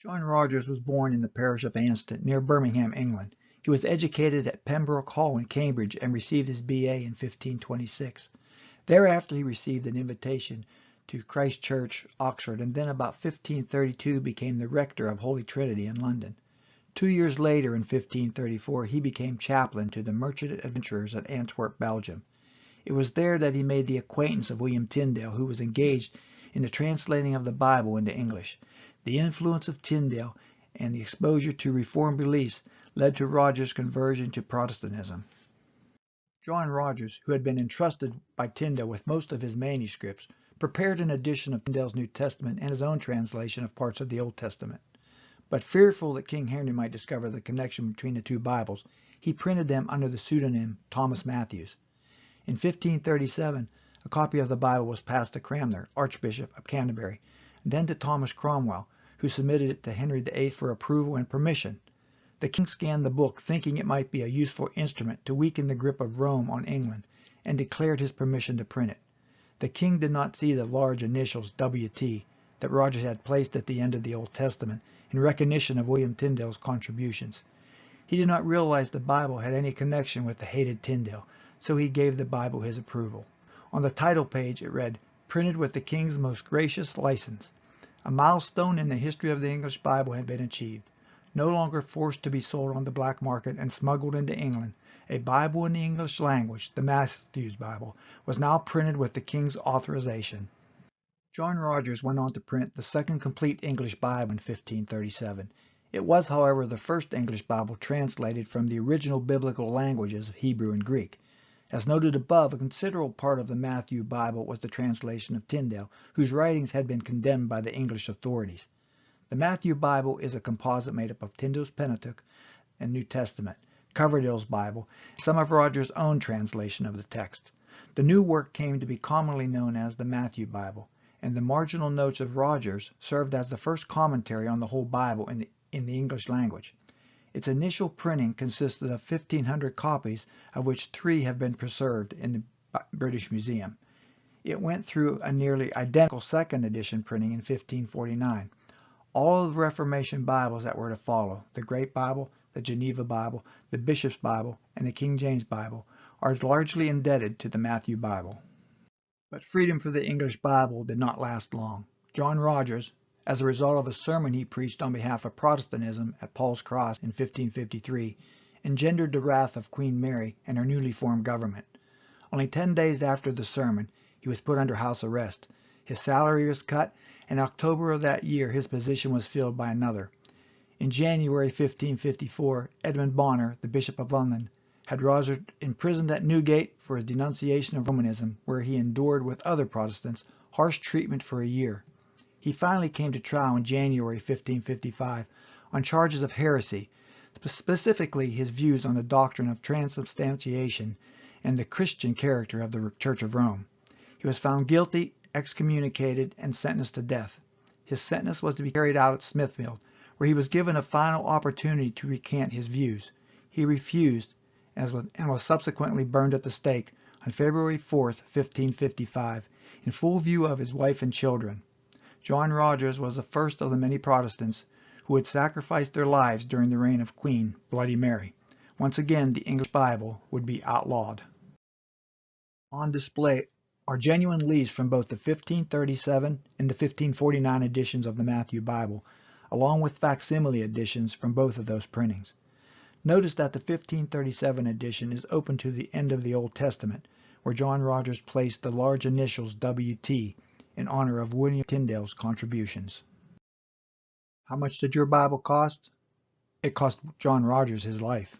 John Rogers was born in the parish of Anston, near Birmingham, England. He was educated at Pembroke Hall in Cambridge and received his B.A. in 1526. Thereafter he received an invitation to Christ Church, Oxford, and then about 1532 became the rector of Holy Trinity in London. 2 years later, in 1534, he became chaplain to the merchant adventurers at Antwerp, Belgium. It was there that he made the acquaintance of William Tyndale, who was engaged in the translating of the Bible into English. The influence of Tyndale and the exposure to Reformed beliefs led to Rogers' conversion to Protestantism. John Rogers, who had been entrusted by Tyndale with most of his manuscripts, prepared an edition of Tyndale's New Testament and his own translation of parts of the Old Testament. But fearful that King Henry might discover the connection between the two Bibles, he printed them under the pseudonym Thomas Matthews. In 1537, a copy of the Bible was passed to Cranmer, Archbishop of Canterbury, and then to Thomas Cromwell, who submitted it to Henry VIII for approval and permission. The king scanned the book, thinking it might be a useful instrument to weaken the grip of Rome on England, and declared his permission to print it. The king did not see the large initials W.T. that Rogers had placed at the end of the Old Testament in recognition of William Tyndale's contributions. He did not realize the Bible had any connection with the hated Tyndale, so he gave the Bible his approval. On the title page it read, "Printed with the King's most gracious license." A milestone in the history of the English Bible had been achieved. No longer forced to be sold on the black market and smuggled into England, a Bible in the English language, the Matthews Bible, was now printed with the King's authorization. John Rogers went on to print the second complete English Bible in 1537. It was, however, the first English Bible translated from the original biblical languages of Hebrew and Greek. As noted above, a considerable part of the Matthew Bible was the translation of Tyndale, whose writings had been condemned by the English authorities. The Matthew Bible is a composite made up of Tyndale's Pentateuch and New Testament, Coverdale's Bible, and some of Rogers' own translation of the text. The new work came to be commonly known as the Matthew Bible, and the marginal notes of Rogers served as the first commentary on the whole Bible in the English language. Its initial printing consisted of 1,500 copies, of which 3 have been preserved in the British Museum. It went through a nearly identical second edition printing in 1549. All of the Reformation Bibles that were to follow, the Great Bible, the Geneva Bible, the Bishop's Bible, and the King James Bible, are largely indebted to the Matthew Bible. But freedom for the English Bible did not last long. John Rogers, as a result of a sermon he preached on behalf of Protestantism at Paul's Cross in 1553, engendered the wrath of Queen Mary and her newly formed government. Only 10 days after the sermon, he was put under house arrest. His salary was cut, and in October of that year his position was filled by another. In January 1554, Edmund Bonner, the Bishop of London, had Rogers imprisoned at Newgate for his denunciation of Romanism, where he endured with other Protestants harsh treatment for a year. He finally came to trial in January 1555 on charges of heresy, specifically his views on the doctrine of transubstantiation and the Christian character of the Church of Rome. He was found guilty, excommunicated, and sentenced to death. His sentence was to be carried out at Smithfield, where he was given a final opportunity to recant his views. He refused and was subsequently burned at the stake on February 4, 1555, in full view of his wife and children. John Rogers was the first of the many Protestants who had sacrificed their lives during the reign of Queen Bloody Mary. Once again, the English Bible would be outlawed. On display are genuine leaves from both the 1537 and the 1549 editions of the Matthew Bible, along with facsimile editions from both of those printings. Notice that the 1537 edition is open to the end of the Old Testament, where John Rogers placed the large initials W.T. in honor of William Tyndale's contributions. How much did your Bible cost? It cost John Rogers his life.